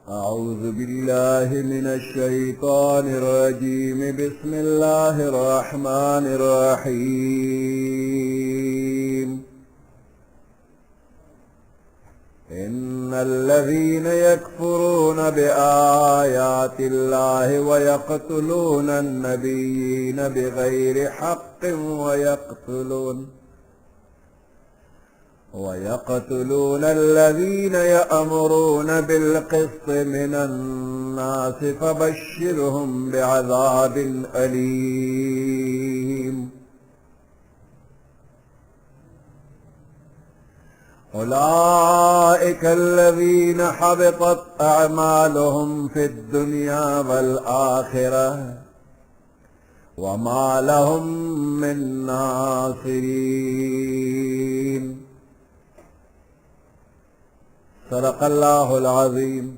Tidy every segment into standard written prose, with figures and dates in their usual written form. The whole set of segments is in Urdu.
أعوذ بالله من الشيطان الرجيم بسم الله الرحمن الرحيم إن الذين يكفرون بآيات الله ويقتلون النبيين بغير حق ويقتلون الذين يأمرون بالقسط من الناس فبشرهم بعذاب أليم أولئك الذين حبطت أعمالهم في الدنيا والآخرة وما لهم من ناصرين صدق الله العظيم।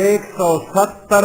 170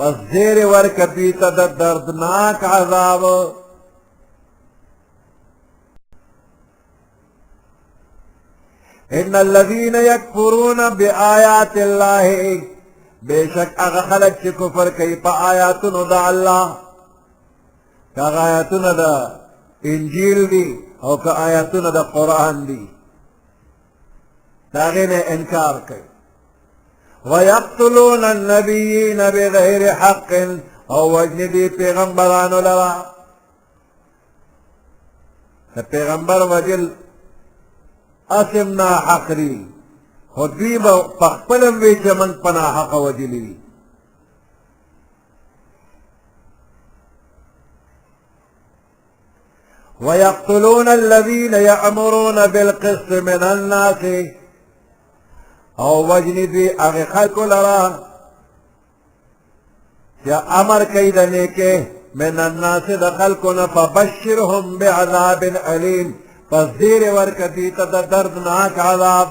پس زیر ورکتی تا دا دردناک عذاب ان الذين يكفرون بآيات الله بیشک اغا خلق چی کفر کئی پا آیاتونو دا اللہ کا آیاتونو دا انجیل دی او کا آیاتونو دا قرآن دی داغین انکار کئی وَيَقْتُلُونَ النَّبِيِّينَ بِغَيْرِ حَقٍّ او وجن دی پیغمبرانو لرا پیغمبر وجل اسمنا حقری خود دوی با پخپلم وی چمن پنا حق وجلی وَيَقْتُلُونَ الَّذِينَ يَأْمُرُونَ بِالْقِسْطِ مِنَ النَّاسِ او وجنی دوی اغی خلق لرا یا امر کئی دنے کے من الناس دا خلقنا فبشرهم بعذاب علیم پس دیر ورکتی تا دردناک عذاب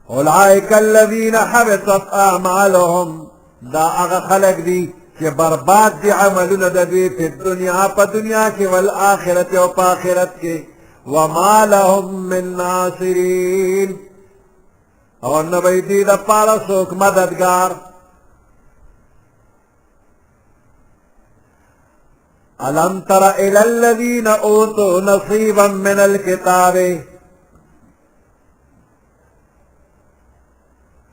اولئک الذین حبطت اعمالهم دا اغا خلق دی کہ برباد دی عملون دا دوی فی الدنیا پا دنیا کی والآخرت و پا آخرت کی وما لهم من ناصرین اور نبی دی دا پارا سوک مددگار ألم تر إلى الذين أوتوا نصيبا من الكتاب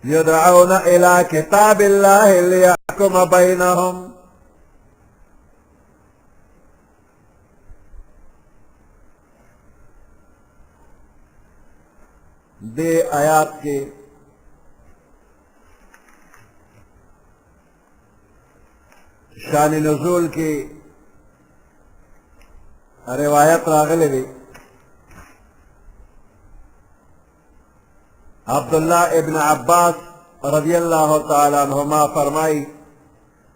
يدعون إلى كتاب الله ليحكم بينهم دے آیات کے شان نزول کی روایت راغلے دی عبداللہ ابن عباس رضی اللہ تعالی عنہما فرمائی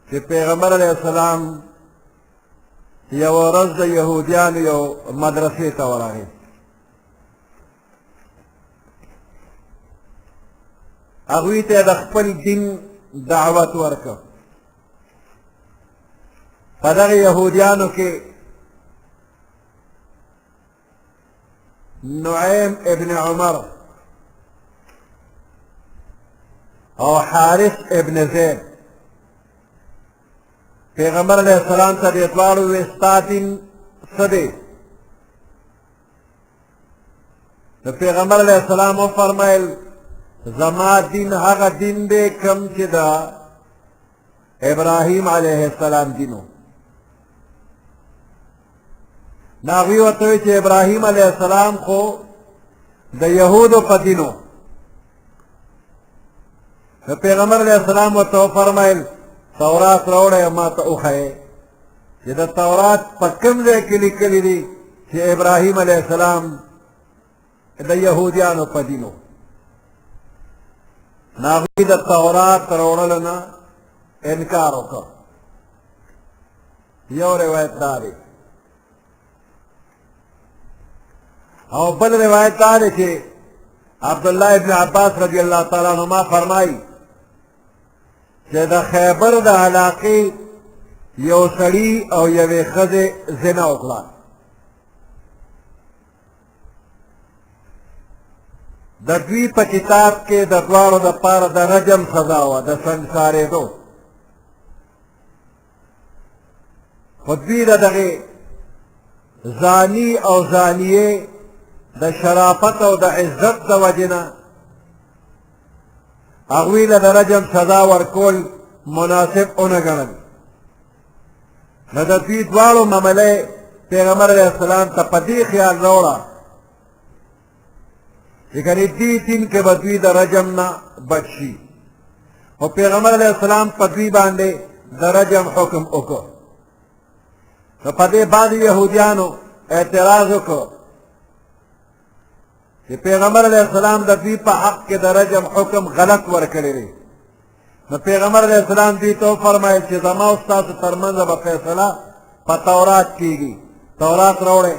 کہ پیغمبر علیہ السلام یو رز یہودیان یو مدرسے تورائے اغوی تے د خپل دین دعوت ورکو پدغ یہودیانو کے نعیم ابن عمر او حارث ابن زید پیغمبر علیہ السلام تا دیتوارو وستاتین صدی پیغمبر علیہ السلام فرمائل زما دین هغه دین دے کم چې دا ابراہیم علیہ السلام دینو ناغوی وطوی چې ابراہیم علیہ السلام خو دا یهودو پا دینو پیغمبر علیہ السلام وطو فرمائل تورات روڑے ما تا اخائے چې دا تورات پا کم دے کلی کلی دی چې ابراہیم علیہ السلام دا یهودیانو پا دینو ناغوی دا تورات روڑلنا انکارو کا یو روایت داری او بل روایت داری کہ عبداللہ ابن عباس رضی اللہ تعالیٰ عنہما فرمائی کہ دا خیبر دا علاقی یو سڑی او یو خز زنا اکلا دا دوی پا کتاب کے دا دوارو دا پار دا رجم سزا ہوا دا سنسارے دو خود دوی دا دغی زانی او زانیے دا شرافت او دا عزت دا وجنا اغویل دا رجم سزا ورکول مناسب اونگنن دا دوی دوارو مملے پیغمبر علیہ السلام تا پدی خیال روڑا لیکن دی تین کے بدوی دا رجم نا بچی اور پیغمبر علیہ السلام پدوی باندے دا رجم حکم اکو تو پدے بعد یہودیانو اعتراض اکو کہ پیغمبر علیہ السلام دا دوی پا حق کے دا رجم حکم غلط ورکڑی رہی تو پیغمبر علیہ السلام دی تو فرمائے کہ زما استاس ترمنز با فیصلہ پا تورات کی گی تورات روڑے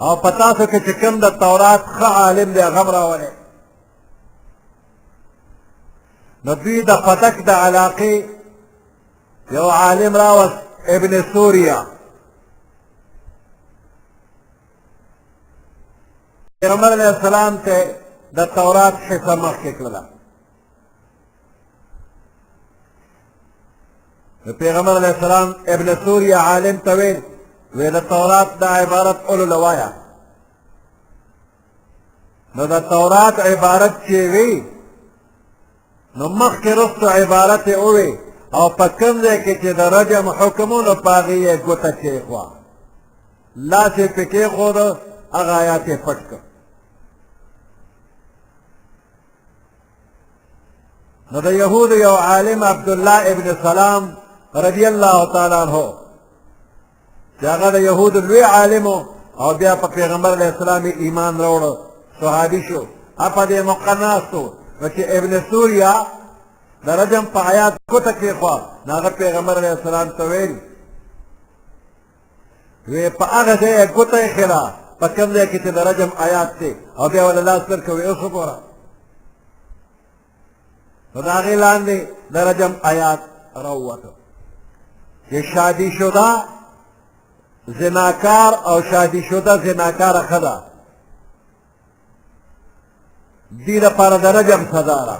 او پتا سو کې چې کوم د تورات ښه عالم دی هغه هم راولې نو دوی د فتک د علاقې یو عالم راوست ابن سوریا پیغمبر علیہ السلام ته د تورات حصه مخکې کړله پیغمبر علیہ السلام ابن سوریا عالم ته ویل وی د تورات دا عبارت اولو لوایا نو د تورات عبارت چې وی نو مخکې رستو عبارت یې ووی او په کوم ځای کې چې د رجم حکمونو په هغې یې ګوته کېښوه لاس یې پې کېښوده هغه آیات یې پټ کړ نو د یهودو یو عالم عبدالله ابن سلام رضی الله تعالی عنہ چې هغه د یهودو لوی عالم او بیا په پیغمبر علیه السلام ایمان راوړه صحابي شو په دې موقع ناست و نو چې ابن سوریا د رجم په آیات ګوته کېښوه نو هغه پیغمبر علیه السلام ته ویل وی په هغه ځای یې ګوته ایښې په کوم ځای کې چې د رجم آیات دی او بیا وله لاس ورکوي اوس وګوره نو د هغې لاندې د رجم آیات راووته چې شادي شده زناکار او شادي شده زناکاره ښځه دې لپاره د رجم سزا ده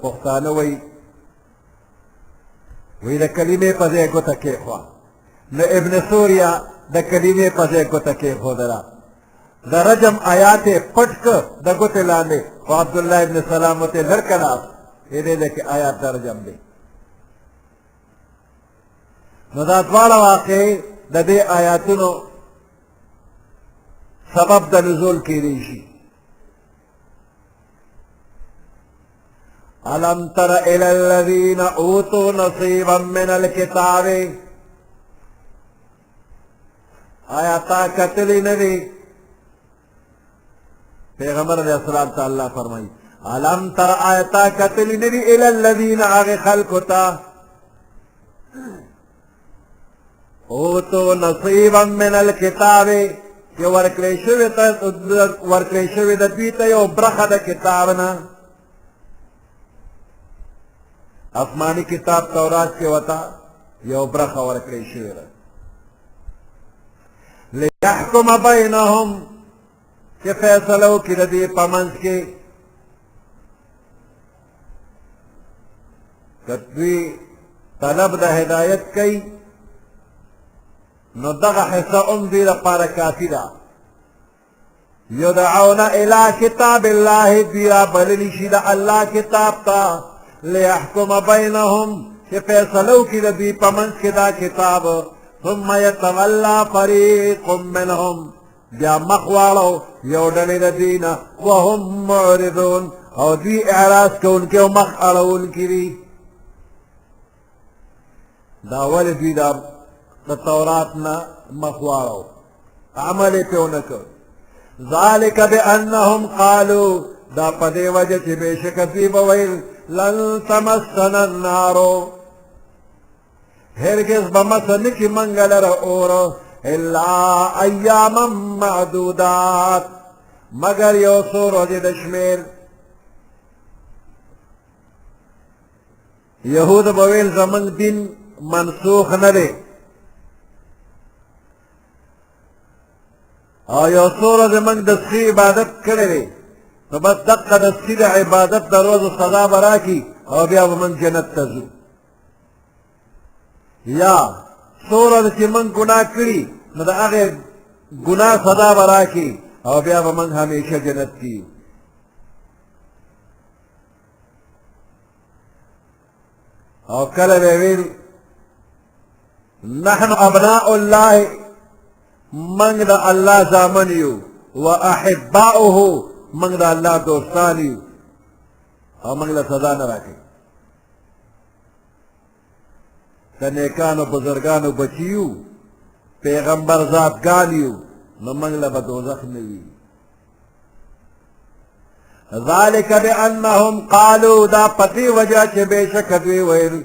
پښتانه وایي د کلمې په ځای ګوته کېښوه نو ابن سوریا د کلمې په ځای ګوته کېښودله د رجم آیات یې پټ کړ د ګوتې لاندې خو عبدالله ابن سلام ورته لر کلاس دې دی کې آیات د رجم دی نو دا دواړه واقعې د دې آیاتونو سبب د نزول کېدی شي ألم تر إلى الذين أوتوا نصيبا من الكتاب آیا تا کتلی ندی پیغمبر علیہ السلام تا اللہ فرمائی ألم تر آیا تا کتلی ندی إلى الذين آغی خلقتا أوتوا نصيبا من الكتاب چې ورکړی شوی د دوی ته یو برخه د کتابنا آسمانی کتاب تورات کې وتا یو برخه ورکړی شوې ده لیحکم بینهم چې فیصله وکړي د دې په منځ کې که دوی طلب د هدایت کوي نو دغه حصه هم دوی لپاره کافي ده یدعون الی کتاب الله دوی را بللی شي د الله کتاب ته لیحکم بینهم چې فیصله وکړي د دوی په منځ کې دا کتاب ثم یتولی فریق منهم بیا مخ واړو یو ډلې د دوی نه وهم معرضون او دوی اعراض کوونکي او مخ اړوونکي دي دا ولې دوی د تورات نه مخ واړو عمل یې پرې ونه کړ ذلک بانهم قالوا دا په دې وجه چې بېشکه دوی به ویل لن تمسنا النار هرگز به مسه نکي منګه لره اور الا ایاما معدودات مگر یو څو ورځې د شمېر یهود به ویل زموږ دین منسوخ نه دی او یو څو ورځې موږ د سخي عبادت کړی دی نو بس دقه د سخي د عبادت د روزو سزا به راکړي او بیا به موږ جنت ته ځو یا څو ورځې چې موږ ګناه کړي نو د هغې ګناه سزا به راکړي او بیا به موږ همیشه جنت کې یو او کله به ویل نحن ابناء الله موږ د الله زامن یو و احباؤه موږ د الله دوستان یو او موږ له سزا نه راکړي که نیکانو بزرګانو بچي یو پیغمبر ذاتګان یو نو موږ له به دوزخ نه وي ذلك بانهم قالوا دا پتی وجہ چې بېشکه دوی ویل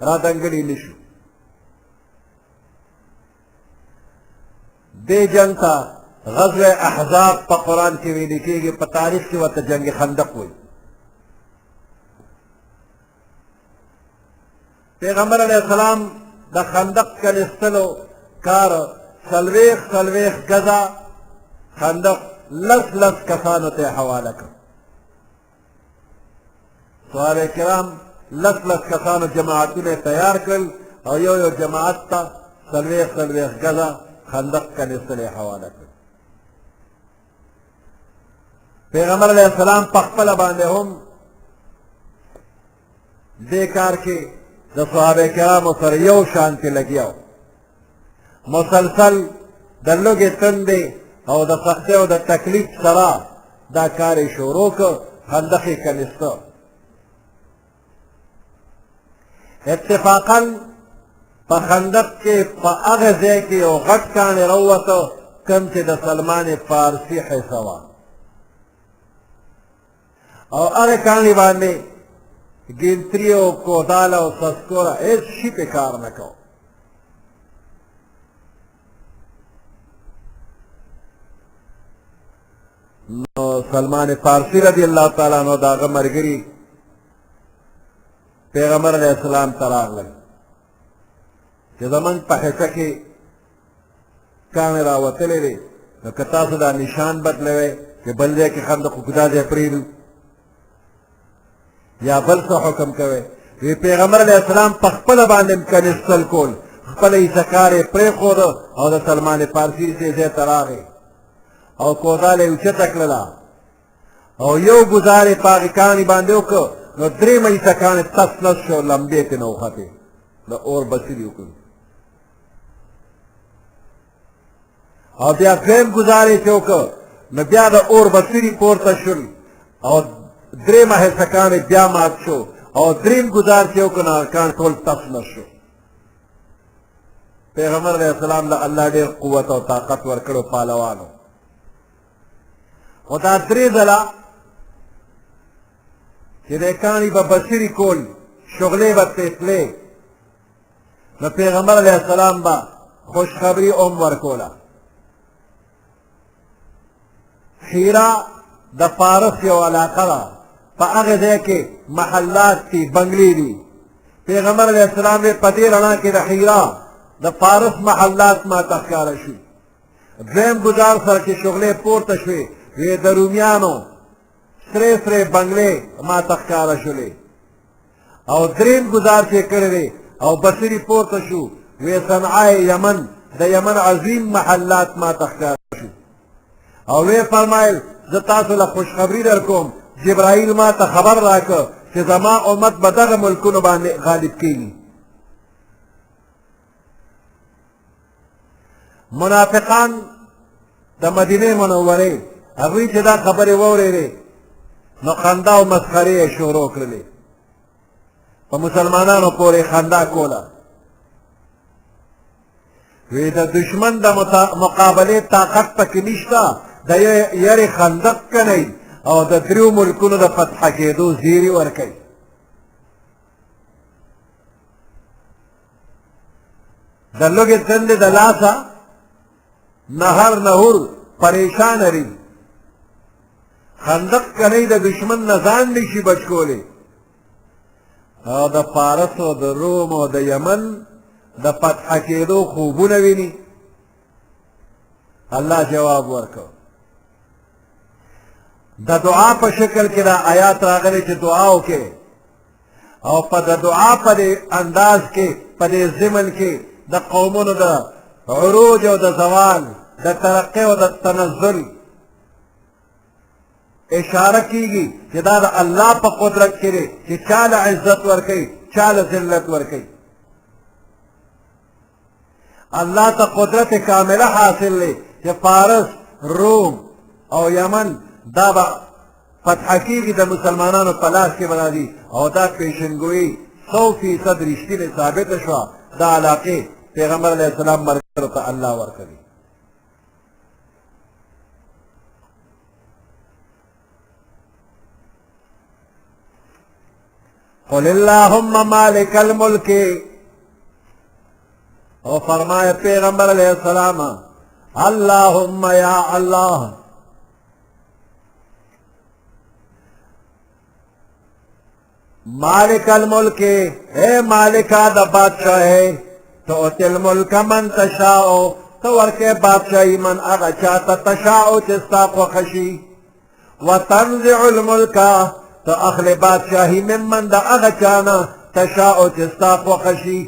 را دنګړي نشو. دې جنگ ته غزوه احزاب په قرآن کې ویل کېږي، په تاریخ کې ورته جنگ خندق وایي. پیغمبر علیه السلام د خندق کنستلو کار څلوېښت ګزه خندق لس کسانو ته حواله کړ. صحابه کرام لس کسانو جماعتونه تیار کړل او یو جماعت ته څلوېښت ګزه خندق کنستلې حواله کړ. پیغمبر علیه السلام په خپله باندې هم دې کار کې د صحابه کرامو سره یو شانتې لګیا و. مسلسل د لوږې تندې او د سختۍ او د تکلیف سره دا کار یې شروع کړ، خندق یې کنسته. اتفاقا په خندق کې په هغه ځای کې یو غټ کاڼی راووته کوم چې د سلمان فارسي حصه وه، او هغه کاڼي باندې ګنتري او کودال او سسکوره هېڅ شي پې کار نه کو. نو سلمان فارسي رضی الله تعالی عنہ د هغه ملګري پیغمبر علیه السلام ته راغلل چې زمونږ په حصه کې کاڼی راوتلی دی، نو که تاسو دا نشان بدلوئ چې بل ځای کې خندق خو دا ځای پرېږدو یا بل څه حکم کوئ. وی پیغمبر علیه السلام په خپله باندې کنستل کول، خپله عیسکار یې پرېښوده او د سلمان فارسي دې ځای ته راغی او کودال یې اوچته کړله او یو ګزار یې په هغې کاڼي باندې وکړ، نو درېیمه عیسکان یې تس نس شو، لمبې ترې نه وختې، د اور بڅري وکړو. او بیا دویم ګزار یې چې وکړ، نو بیا د اور بڅري پورته شول او درېیمه حصه کاڼ بیا مات شو او درېیم ګزار چې وکړ، نو هغه کاڼ ټول تس نس شو. پیغمبر علیه السلام له الله ډېر قوت او طاقت ورکړو پهلوانو. خو دا درې ځله چې دی کاڼي به بڅري کول، شغلې به ترې تلې، نو پیغمبر علیه السلام به خوشخبري هم ورکوله. حیرا د فارس یو علاقه ده، په هغه ځای کې محلات دي، بنګلې دي. پیغمبر علیه السلام یې په دې رڼا کې د حیرا د فارس محلات ما ته ښکاره شي. دویم ګزار سره چې شغلې پورته شوې، وی د رومیانو سرې بنګلې ما ته ښکاره شولې. او درېیم ګزار چې کړی دی او بصري پورته شو، وی صنعای یمن د یمن عظیم محلات ما ته ښکاره شو. او وی فرمایل زه تاسو له خوشخبري در کوم، جبرائیل ما ته خبر راکړ چې زما امت به دغه ملکونو باندې غالب کېږي. منافقان د مدینې منورې هغوی چې دا خبرې واورېدې، نو خندا او مسخرې یې شروع کړلې، په مسلمانانو پورې خندا کوله. وی د دشمن د مقابلې طاقت پکې نشته، د یارې خندق کنئ او د دریو ملکونو د فتح کېدو زیری ورکئ. د لوږې تندې د لاسه نهر نهور پریشان ری، خندق کنئ د دشمن نه ځان نشي بچ کولی. او د فارس او د روم او د یمن د فتح کېدو خوبونه ویني. الله جواب ورکړ. د دعا په شکل کې دا آیات راغلی چې دعا وکړئ، او په د دعا په دې انداز کې په دې ضمن کې د قومونو د عروج او د زوال، د ترقی او د تنزل اشاره کیږي چې دا د الله په قدرت کې دی چې چاله عزت ورکوي، چاله ذلت ورکوي. الله ته قدرت کامله حاصل دی چې فارس، روم او یمن دا به فتح کېږي، د مسلمانانو په لاس کې به راځي. او دا پیشنګویي 100% رښتینې ثابته شوه. دا علاقې پیغمبر علیه السلام ملګرو ته الله ورکوي. قل اللہم مالک الملک، اور فرمائے پیغمبر علیہ السلام اللہم یا اللہ، مالک الملک، اے مالکہ دا بادشاہ ہے، تو تل ملک من تشاؤ، تو ورکے بادشاہی من اغا چاہتا تشاؤ چستا خوخشی، وتنزع الملک، تو اخل بادشاہی من دا اغا چانا تشاؤ چستا خوخشی،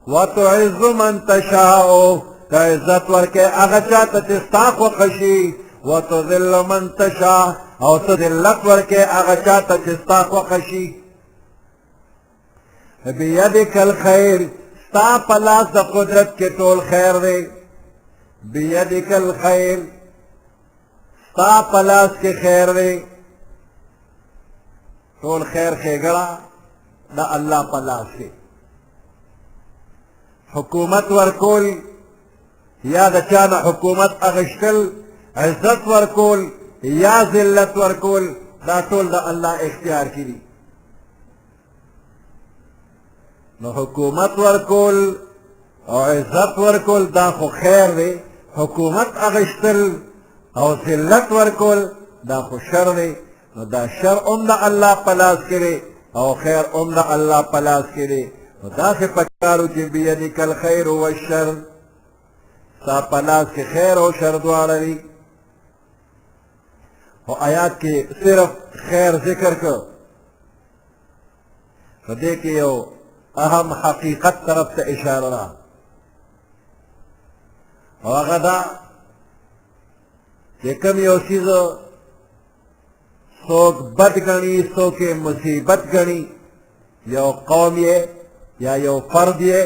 وتعز من تشاؤ، تو عزت ورکے اغا چاہتا چستا خوخشی، وتذل من تشاؤ، او تذلت ورکے اغا چاہتا چستا خوخشی، بیدک الخیر، ستا پلاس دا قدرت کے طول خیر دے، بیدک الخیر، ستا پلاس کے خیر دے، طول خیر خیگڑا دا اللہ پلاس کے، حکومت ورکول یا دا چانا حکومت اغشتل، عزت ورکول یا ذلت ورکول، دا طول دا اللہ اختیار کی دی، نو حکومت ورکول او عزت ورکول دا خو خیر دے، حکومت اغشتل او ذلت ورکول دا خو شر دے، نو دا شر دا اللہ پلاس کرے او خیر دا اللہ پلاس کرے، نو دا سے پکارو چی بیدک الخیر والشر، سا پلاس کے خیر و شر دوارا دی، و آیات کی صرف خیر ذکر کر، تو دیکھئے اہم حقیقت طرف سے اشارہ رہا، وغدا کہ کم یو چیزو سوک بد گنی، سوک مصیبت گنی، یو قوم یہ یا یو فرد یہ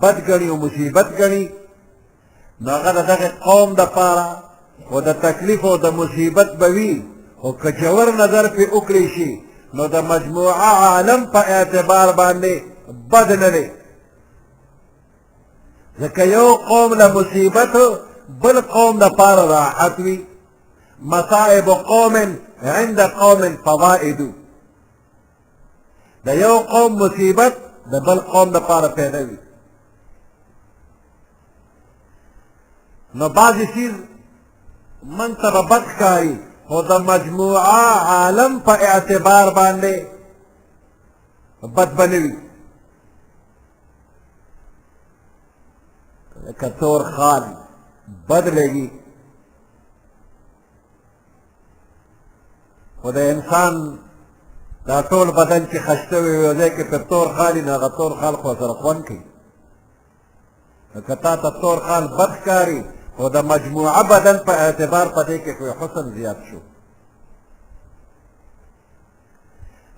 بد گنی و مصیبت گنی، نو غدا دا قوم دا پارا و دا تکلیف و دا مصیبت بوی و کچور نظر پی اکلیشی، نو دا مجموعہ عالم پا اعتبار باندے بد نلے، ذکر یو قوم دا مصیبت بل قوم دا پار راحت وی، مصائب قوم عند قوم فوائد، دا یو قوم مصیبت دا بل قوم دا پار پیدا وی، نو بعضی چیز منصب بد کاری و دا مجموعہ عالم پا اعتبار باندے بد بنوی، کتور خال بد لگی، خدا انسان دا طول بدن کی خشتوی ویوزے کہ پر تور خالی نا تور خال خو سرخون کی، کتا تا تور خال بد کاری خدا مجموعہ بدن پر اعتبار پتے کہ کوئی حسن زیاد شو،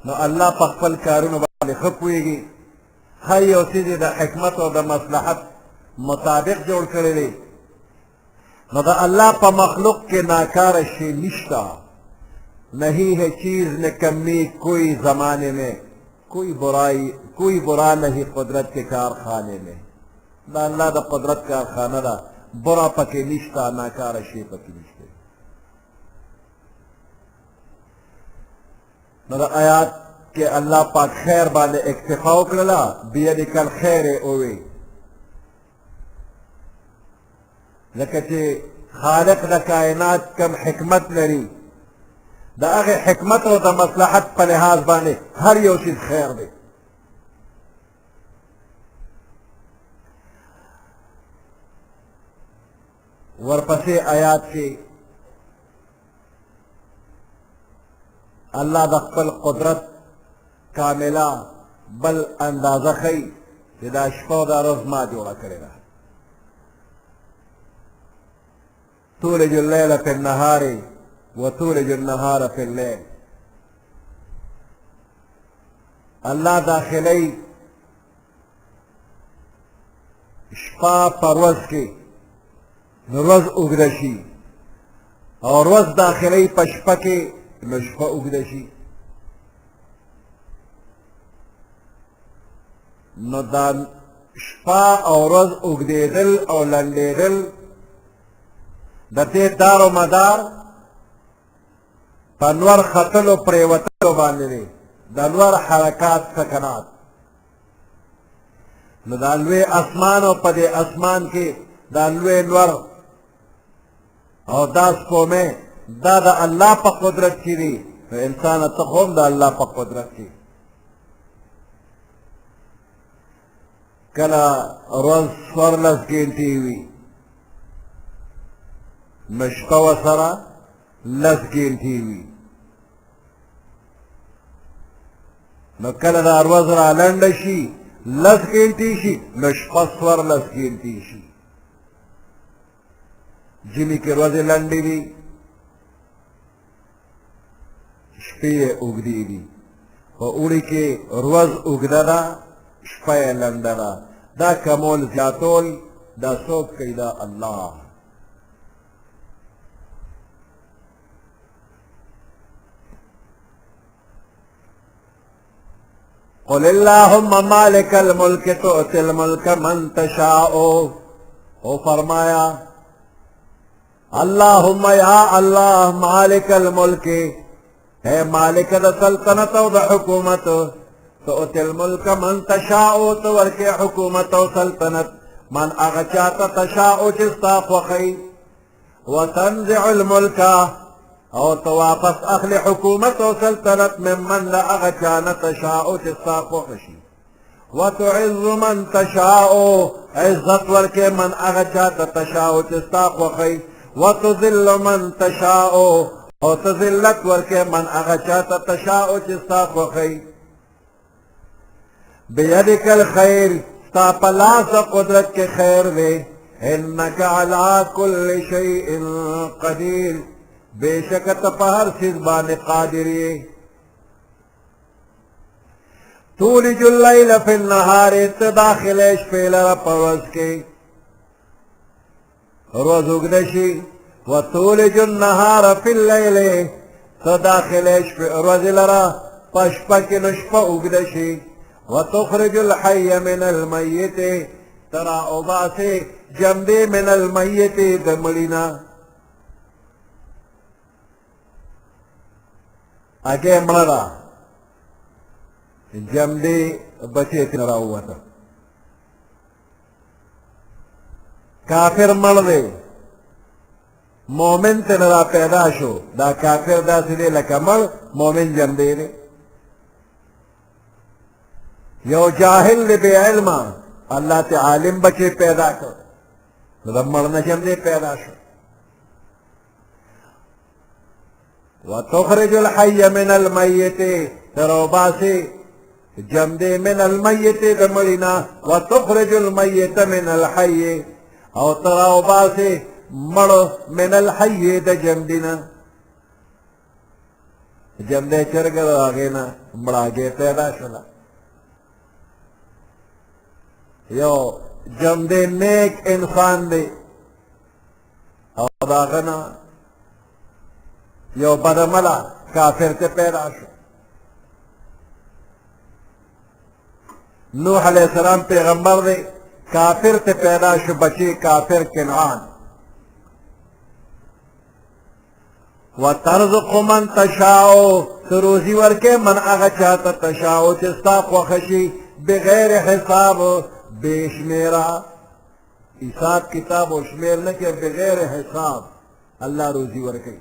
نو اللہ پخپل کارونو بالی خپوئی گی، خی او سیدی دا حکمت و دا مصلحت مطابق جوڑ کرے لے، نو دا اللہ پا مخلوق کے ناکار شی نشتا، نہیں ہے چیز نے کمی کوئی زمانے میں، کوئی برا نہیں قدرت کے کارخانے میں، دا اللہ دا قدرت کارخانہ دا برا پکے نشتا، ناکار شی پکے نشتے، نو دا آیات کہ اللہ پاک خیر بالے اکتفاؤ کرلا، بیدک الخیر اوے، لکہ چے خالق دا کائنات کم حکمت لری، دا اغی حکمت و دا مصلحت پا لحاظ بانے ہر یو چیز خیر دے، ورپسے آیات کے اللہ دا خپل قدرت کاملہ بل اندازہ خی کہ دا شپو دا روز ما جوڑا کرے رہا، تولج اللیل فی النہار وتولج النہار فی اللیل، اللہ داخلی شپا پر روز کے روز اگدشی اور روز داخلی پشپا کے شپا اگدشی، نو دا شپا اور روز اگدے دل اور لنڈے دل دا تے دار و مدار پنور خطل و پریوتل و باندے دے، د انور حرکات سکنات نو دا لوی اسمان او په دې اسمان کې دا لوی انور او دا سپومې دا د الله په قدرت کې دي نو انسانه ته هم د الله په قدرت کې کله ورځ څوارلس ګنټې وي نو شپه ورسره لس ګنټې وي نو کله دا ورځ را لنډه شي لس ګنټې شي نو شپه څوارلس ګنټې شي ژمي کې ورځې لنډې دي شپې یې اوږدې دي په اوړي کې ورځ اوږده ده شپه یې لنډه ده دا کمول زیاتول دا څوک کوي دا الله قل اللهم مالک الملک تؤتی الملک من تشاء او فرمایا اللهم یا اللہ مالک الملک ہے مالک دا سلطنت و دا حکومت تؤتی الملک من تشاء تو ورکی حکومت و سلطنت من اغچاتا تشاء چستا خوخی و تنزع الملک او تو واپس اخلی حکومت و سلطنت من لا اغچانا تشاء چستا خوخشی و تعز من تشاء عزت ورکی من اغچاتا تشاء چستا خوخی و تذل من تشاء او تذلت ورکی من اغچاتا تشاء چستا خوخی بیدک الخیر ستا پلاس قدرت کے خیر دے انکا علا کل شیء قدیر بے شکت پہر سزبان قادری تولج اللیل فی النہار اتداخلش فی لرپ روز کے روز اگدشی و تولج النہار فی اللیل تداخلش فی روز لرا پشپک نشپ اگدشی وتخرج الحي من الميت ترى اوباسه جمدي من الميت دملنا اگے مرا جمدي بچے تراوتا کافر مر دے مومن تنرا پیدا شو دا کافر دا سدے لکمل مومن جمدے دے یو جاہل دے بے علم اللہ تے عالم بچے پیدا کر رمڑ نجم دے پیدا شو وتخرج الحي من الميت تروبا سے جم دے من المیت دمڑینا وتخرج المیت من الحي او تروبا سے مڑ من الحي د جم دینا جم دے چرگر آگے نا مڑا گے پیدا شلا یو جم دے نیک انسان دے اور داغنا یو بدملا کافر تے پیدا شو نوح علیہ السلام پیغمبر دے کافر تے پیدا شو بچے کافر کنعان وترزق من تشاء تروزی ورکے من اغچاتا تشاء چستا خوخشی بغیر حساب بے شمیرہ حساب کتاب و شمیر نہ کہ بغیر حساب اللہ روزی ورکے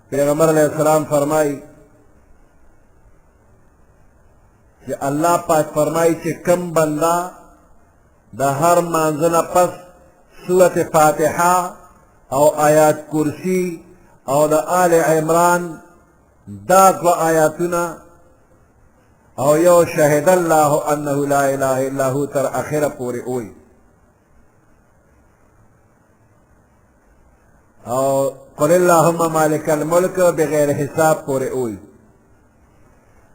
پیغمبر علیہ السلام فرمائی کہ اللہ پاک فرمائی کہ کم بندہ دا ہر مانزنہ پس سورت فاتحہ او آیات کرسی او دا آل عمران دا دو آیاتنا او یو شہد اللہ انہو لا الہ الا ہو تر آخر پوری اوئی او قل اللہم مالک الملک بغیر حساب پوری اوئی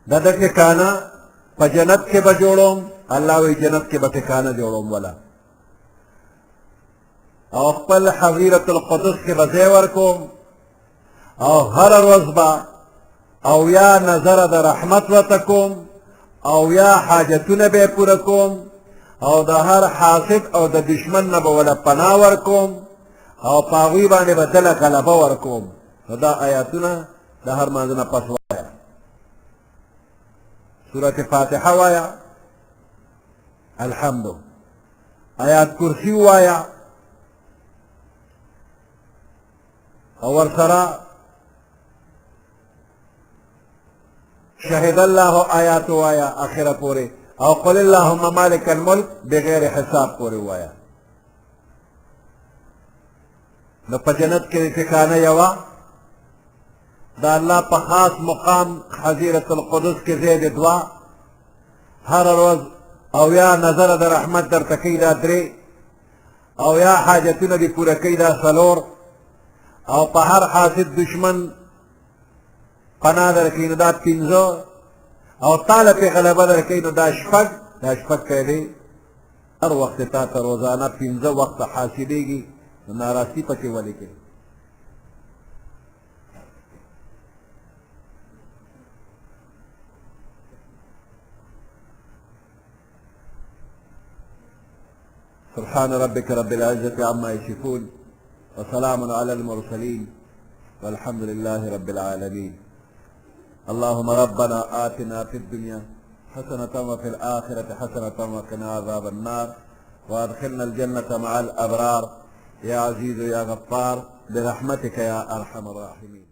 دا دا ٹھکانا پا جنت کے بجوڑوں اللہ وی جنت کے بٹھکانا جوڑوں والا او خپل حضیرت القدس کے بزیور کو او هر روز با او یا نظر در رحمت و تکوم او یا حاجتون بے پورا کوم او د هر حاسد او د دشمن نه به ولا پناه ورکوم او په هغوی باندې به دله غلبه ورکوم. نو دا آیاتونه د هر مانځه نه پس وایه. سورت فاتحه وایه، الحمد، آیات کرسی وایه، او ورسره شهد الله آیات وایه اخره پورې، او قل اللهم مالک الملک بغیر حساب پورې وایه. نو په جنت کې ټکانه یوه دا الله په خاص مقام حضیرة القدس کې ځای د دعا، هر روز او یا نظر د رحمت درته کوي دا درې، او یا حاجتونه دې پوره کوي دا څلور، او په هر حاسد دشمن پناه درکوي نو دا پنځه، او تاله پې غلبه درکوي نو دا شپږ. دا شپږ پیدې هر وخت تا ته روزانه پنځه وخته حاصلېږي. نو ناراستي پکې ولې کوي؟ سبحان ربك رب العزة عما يصفون وسلام على المرسلين والحمد لله رب العالمين. اللهم ربنا آتنا في الدنيا حسنة وفي الآخرة حسنة وقنا عذاب النار وأدخلنا الجنة مع الأبرار يا عزيز يا غفار برحمتك يا أرحم الراحمين.